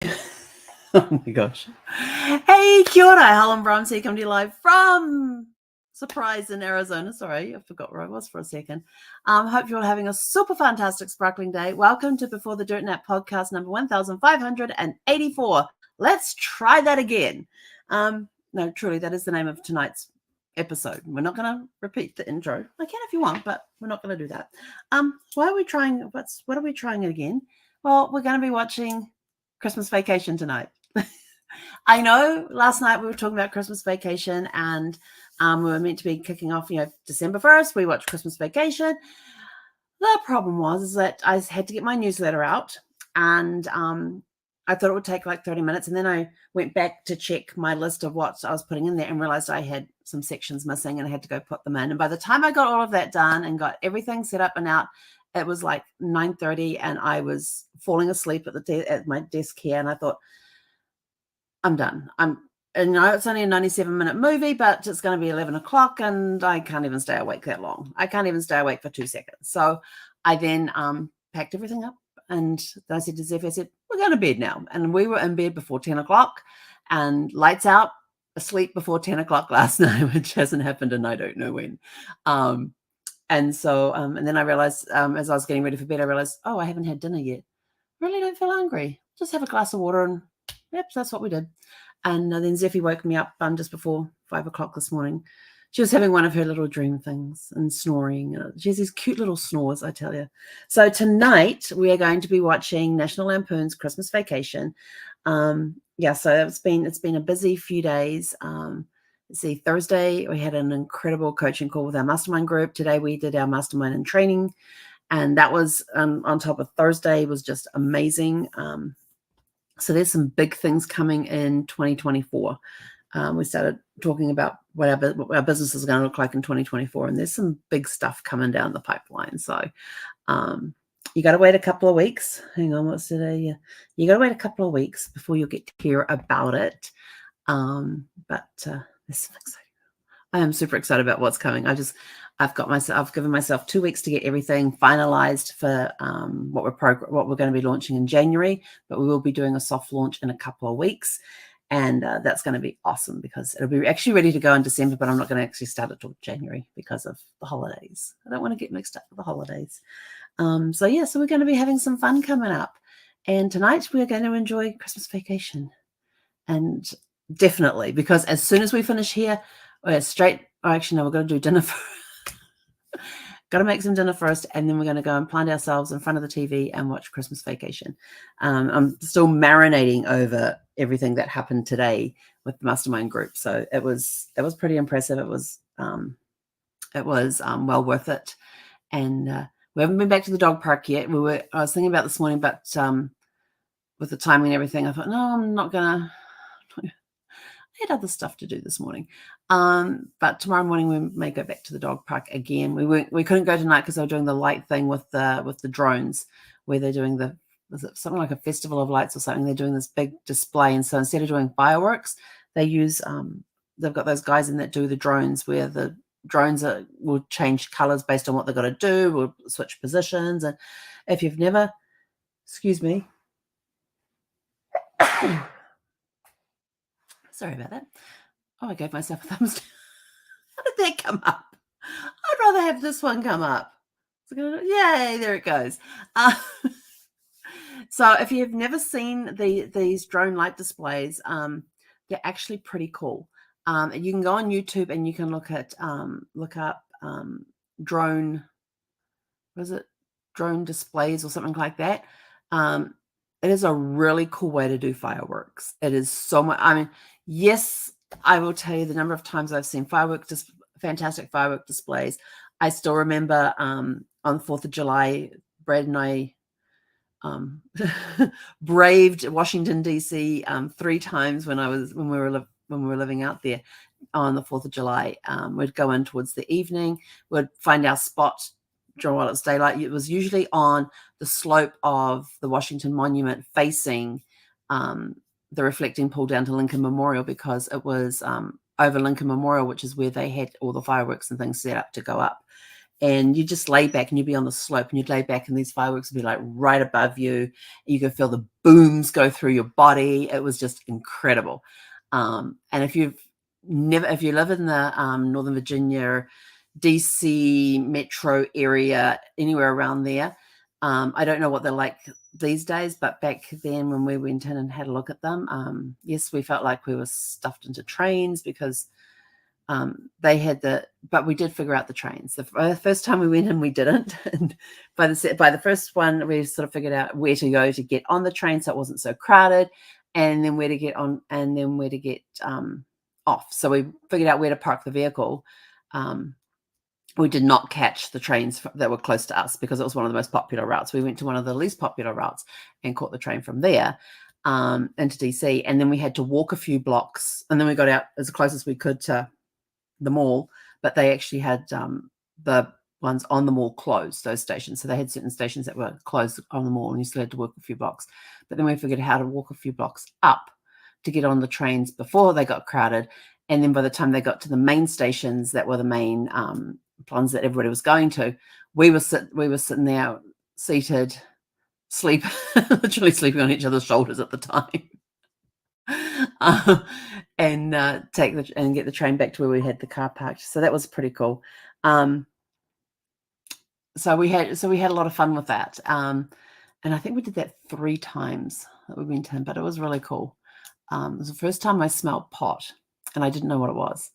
Oh my gosh. Hey, kia ora, Helen Bromsey coming to you live from Surprise in Arizona. Sorry, I forgot where I was for a second. Hope you're all having a super fantastic, sparkling day. Welcome to Before the Dirt Nap podcast number 1584. Let's try that again. No, truly, that is the name of tonight's episode. We're not going to repeat the intro. I can if you want, but we're not going to do that. Why are we trying? What are we trying again? Well, we're going to be watching Christmas Vacation tonight. I know last night we were talking about Christmas Vacation and we were meant to be kicking off, December 1st. We watched Christmas Vacation. The problem is that I had to get my newsletter out and I thought it would take like 30 minutes. And then I went back to check my list of what I was putting in there and realized I had some sections missing and I had to go put them in. And by the time I got all of that done and got everything set up and out, it was like 9:30 and I was falling asleep at my desk here. And I thought, I'm done. It's only a 97-minute movie, but it's going to be 11 o'clock and I can't even stay awake that long. I can't even stay awake for 2 seconds. So I then packed everything up and I said to Zeph, I said, we're going to bed now. And we were in bed before 10 o'clock and lights out, asleep before 10 o'clock last night, which hasn't happened and I don't know when. And then I realized as I was getting ready for bed, I realized, I haven't had dinner yet. Really don't feel hungry. Just have a glass of water and yep, that's what we did. And then Zeffie woke me up just before 5 o'clock this morning. She was having one of her little dream things and snoring. She has these cute little snores, I tell you. So tonight we are going to be watching National Lampoon's Christmas Vacation. So it's been a busy few days. Let's see, Thursday we had an incredible coaching call with our mastermind group. Today we did our mastermind and training, and that was on top of Thursday was just amazing. So there's some big things coming in 2024. We started talking about what our business is going to look like in 2024, and there's some big stuff coming down the pipeline. So you got to wait a couple of weeks. Hang on, what's today? You got to wait a couple of weeks before you'll get to hear about it. But there's some exciting. I am super excited about what's coming. I've given myself 2 weeks to get everything finalized for what we're going to be launching in January, but we will be doing a soft launch in a couple of weeks. And that's going to be awesome because it'll be actually ready to go in December, but I'm not going to actually start it till January because of the holidays. I don't want to get mixed up with the holidays. So we're going to be having some fun coming up. And tonight we're going to enjoy Christmas Vacation. And definitely, because as soon as we finish here, we're going to do dinner got to make some dinner first, and then we're going to go and plant ourselves in front of the TV and watch Christmas Vacation. I'm still marinating over everything that happened today with the mastermind group, so it was pretty impressive. It was well worth it, and we haven't been back to the dog park yet. I was thinking about this morning, but with the timing and everything, I thought, no, I'm not gonna. I had other stuff to do this morning, but tomorrow morning we may go back to the dog park again. We couldn't go tonight because they were doing the light thing with the drones, where they're doing was it something like a festival of lights or something? They're doing this big display, and so instead of doing fireworks, they use they've got those guys in that do the drones, where the drones will change colors based on what they've got to do, will switch positions, and if you've never, excuse me. Sorry about that. I gave myself a thumbs down. How did that come up? I'd rather have this one come up. Yay, there it goes. So if you've never seen these drone light displays, they're actually pretty cool. You can go on YouTube and you can look up drone displays or something like that. It is a really cool way to do fireworks. It is so much. I mean, yes, I will tell you the number of times I've seen fantastic firework displays. I still remember on the 4th of July, Brad and I braved Washington, D.C. 3 times when we were living out there on the 4th of July. We'd go in towards the evening. We'd find our spot while it's daylight. It was usually on the slope of the Washington Monument facing the reflecting pool down to Lincoln Memorial, because it was over Lincoln Memorial, which is where they had all the fireworks and things set up to go up. and you just lay back and you'd be on the slope and you'd lay back and these fireworks would be like right above you. You could feel the booms go through your body. It was just incredible. And if you live in the Northern Virginia, DC metro area, anywhere around there, I don't know what they're like these days, but back then when we went in and had a look at them, yes, we felt like we were stuffed into trains because they had but we did figure out the trains. The first time we went in, we didn't. And by the first one, we sort of figured out where to go to get on the train so it wasn't so crowded, and then where to get on, and then where to get off. So we figured out where to park the vehicle. We did not catch the trains that were close to us because it was one of the most popular routes. We went to one of the least popular routes and caught the train from there into DC. And then we had to walk a few blocks, and then we got out as close as we could to the mall, but they actually had the ones on the mall closed, those stations. So they had certain stations that were closed on the mall and you still had to walk a few blocks. But then we figured out how to walk a few blocks up to get on the trains before they got crowded. And then by the time they got to the main stations that were the main ones that everybody was going to, we were sitting there seated, literally sleeping on each other's shoulders at the time. And get the train back to where we had the car parked. So that was pretty cool. So we had a lot of fun with that. And I think we did that 3 times that we went in, but it was really cool. It was the first time I smelled pot, and I didn't know what it was.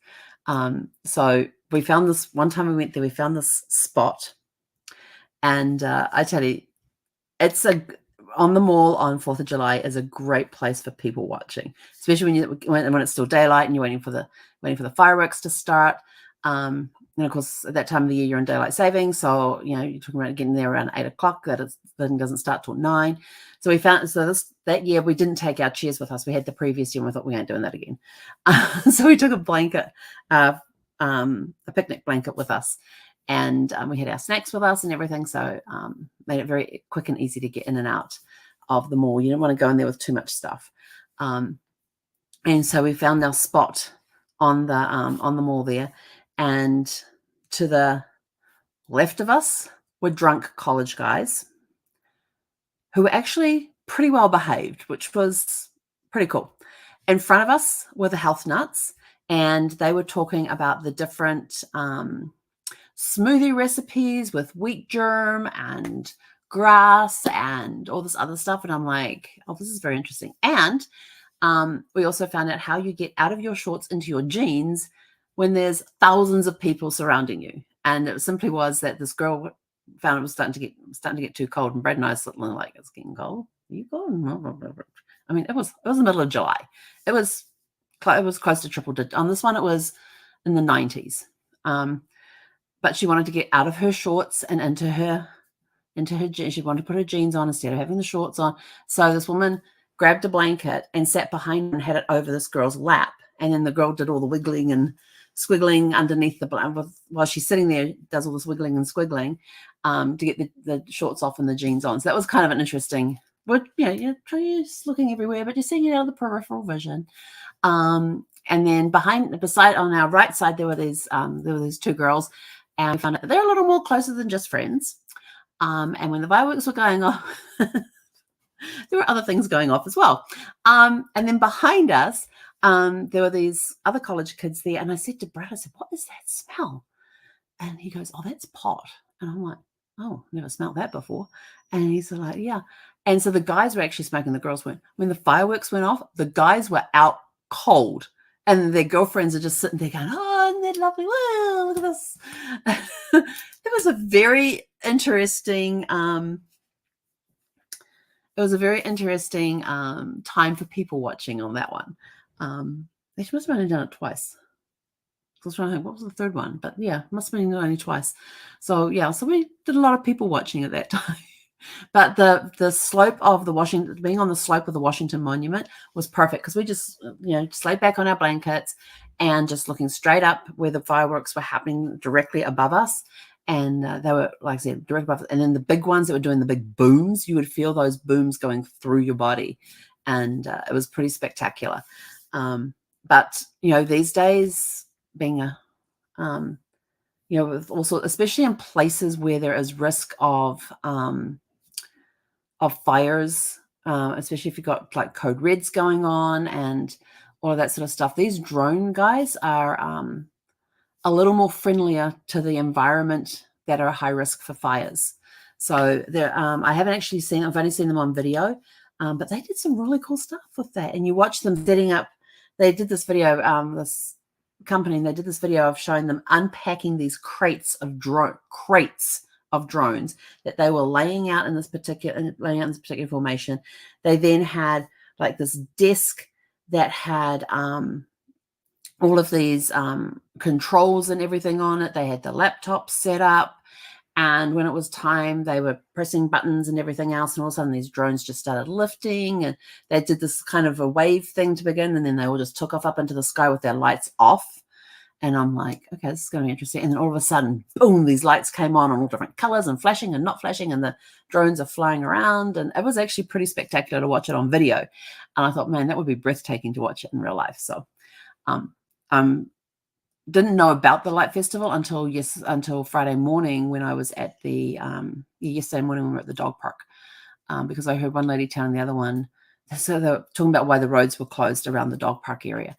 So we found this one time we went there. We found this spot, and I tell you, it's on the mall on 4th of July is a great place for people watching, especially when it's still daylight and you're waiting for the fireworks to start. And of course, at that time of the year, you're in daylight savings, so you're talking about getting there around 8 o'clock. That thing doesn't start till 9. So we found that year we didn't take our chairs with us. We had the previous year, and we thought we ain't doing that again. So we took a blanket, a picnic blanket with us. And we had our snacks with us and everything, so made it very quick and easy to get in and out of the mall. You didn't want to go in there with too much stuff. And so we found our spot on the mall there, and to the left of us were drunk college guys who were actually pretty well behaved, which was pretty cool. In front of us were the health nuts, and they were talking about the different smoothie recipes with wheat germ and grass and all this other stuff. And I'm like, oh, this is very interesting. And we also found out how you get out of your shorts into your jeans when there's thousands of people surrounding you. And it simply was that this girl found it was starting to get too cold, and Brad and I sitting there like, it's getting cold. Are you cold? I mean, it was the middle of July. It was close to triple digit. On this one, it was in the 90s. But she wanted to get out of her shorts and into her jeans. She wanted to put her jeans on instead of having the shorts on. So this woman grabbed a blanket and sat behind her and had it over this girl's lap. And then the girl did all the wiggling and squiggling underneath the blanket while she's sitting there, does all this wiggling and squiggling to get the shorts off and the jeans on. So that was kind of an interesting, you're just looking everywhere, but you're seeing it out of the peripheral vision. And then beside on our right side, there were these 2 girls, and we found out that they're a little more closer than just friends. And when the fireworks were going off, there were other things going off as well. And then behind us, there were these other college kids there. And I said to Brad, I said, what is that smell? And he goes, oh, that's pot. And I'm like, oh, never smelled that before. And he's like, yeah. And so the guys were actually smoking, the girls weren't. When the fireworks went off, the guys were out cold. And their girlfriends are just sitting there going, oh, isn't that lovely? Whoa, look at this. It was a very interesting time for people watching on that one. They must have only done it twice. I was trying to think, what was the third one? But yeah, must have been only twice. So yeah, so we did a lot of people watching at that time. But the slope of being on the slope of the Washington Monument was perfect because we just laid back on our blankets and just looking straight up where the fireworks were happening directly above us. And they were, like I said, direct above. And then the big ones that were doing the big booms, you would feel those booms going through your body. And it was pretty spectacular. But, these days being you know, with also, especially in places where there is risk of fires, especially if you've got like code reds going on and all of that sort of stuff. These drone guys are a little more friendlier to the environment that are high risk for fires. So they're, I haven't actually seen, I've only seen them on video, but they did some really cool stuff with that. And you watch them setting up, they did this video, this company, and they did this video of showing them unpacking these crates of drones that they were laying out in this particular formation. They then had like this desk that had all of these controls and everything on it. They had the laptop set up, and when it was time, they were pressing buttons and everything else, and all of a sudden these drones just started lifting, and they did this kind of a wave thing to begin, and then they all just took off up into the sky with their lights off. And I'm like, okay, this is going to be interesting. And then all of a sudden, boom, these lights came on all different colors and flashing and not flashing, and the drones are flying around. And it was actually pretty spectacular to watch it on video. And I thought, man, that would be breathtaking to watch it in real life. So didn't know about the light festival until Friday morning when I was at the yesterday morning when we were at the dog park, because I heard one lady telling the other one, so they were talking about why the roads were closed around the dog park area.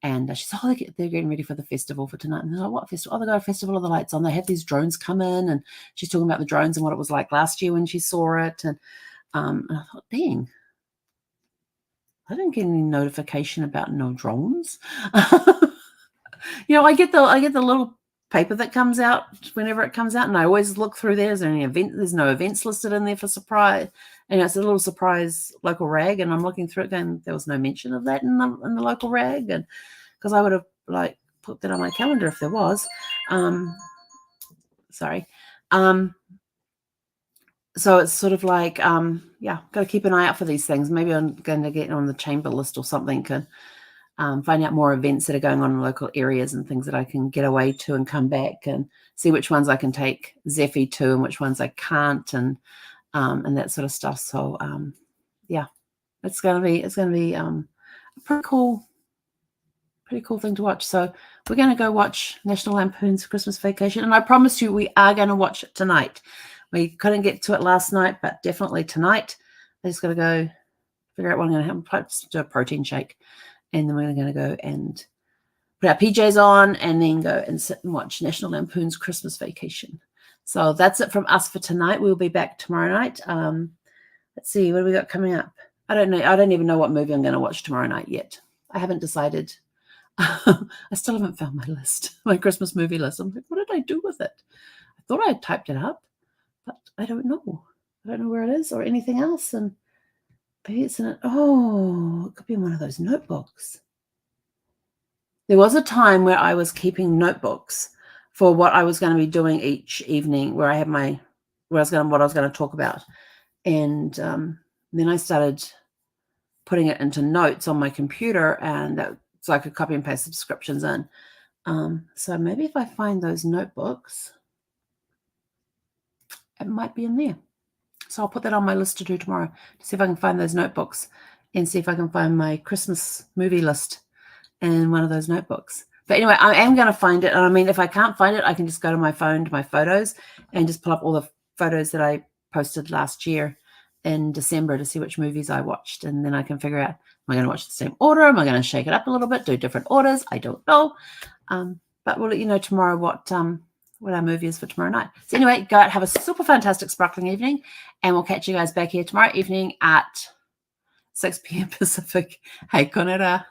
And she said, oh, they're getting ready for the festival for tonight. And they're like, what festival? Oh, they got a festival of the lights on. They have these drones come in. And she's talking about the drones and what it was like last year when she saw it. And I thought, dang, I didn't get any notification about no drones. You know, I get the little paper that comes out whenever it comes out, and I always look through there. Is there any event? There's no events listed in there for surprise. And it's a little surprise local rag, and I'm looking through it going, there was no mention of that in the local rag, and because I would have like put that on my calendar if there was. Sorry. So it's sort of like, yeah, got to keep an eye out for these things. Maybe I'm going to get on the chamber list or something, and find out more events that are going on in local areas and things that I can get away to and come back and see which ones I can take Zeffy to and which ones I can't, and that sort of stuff. So yeah, it's gonna be a pretty cool thing to watch. So we're gonna go watch National Lampoon's Christmas Vacation, and I promise you we are gonna watch it tonight. We couldn't get to it last night, but definitely tonight. I just gotta go figure out what I'm gonna have. Probably just do a protein shake. And then we're going to go and put our PJs on and then go and sit and watch National Lampoon's Christmas Vacation. So that's it from us for tonight. We'll be back tomorrow night. Let's see, what do we got coming up? I don't know. I don't even know what movie I'm going to watch tomorrow night yet. I haven't decided. I still haven't found my list, my Christmas movie list. I'm like, what did I do with it? I thought I had typed it up, but I don't know. I don't know where it is or anything else. And maybe it's in it. Oh, it could be in one of those notebooks. There was a time where I was keeping notebooks for what I was going to be doing each evening, where I had what I was going to talk about, and then I started putting it into notes on my computer, and so I could copy and paste subscriptions in. So maybe if I find those notebooks, it might be in there. So I'll put that on my list to do tomorrow to see if I can find those notebooks and see if I can find my Christmas movie list in one of those notebooks. But anyway, I am going to find it. And I mean, if I can't find it, I can just go to my phone, to my photos, and just pull up all the photos that I posted last year in December to see which movies I watched. And then I can figure out, am I going to watch the same order? Am I going to shake it up a little bit, do different orders? I don't know. But we'll let you know tomorrow what our movie is for tomorrow night. So anyway, go out, have a super fantastic sparkling evening, and we'll catch you guys back here tomorrow evening at 6 p.m. Pacific. Hey, konera.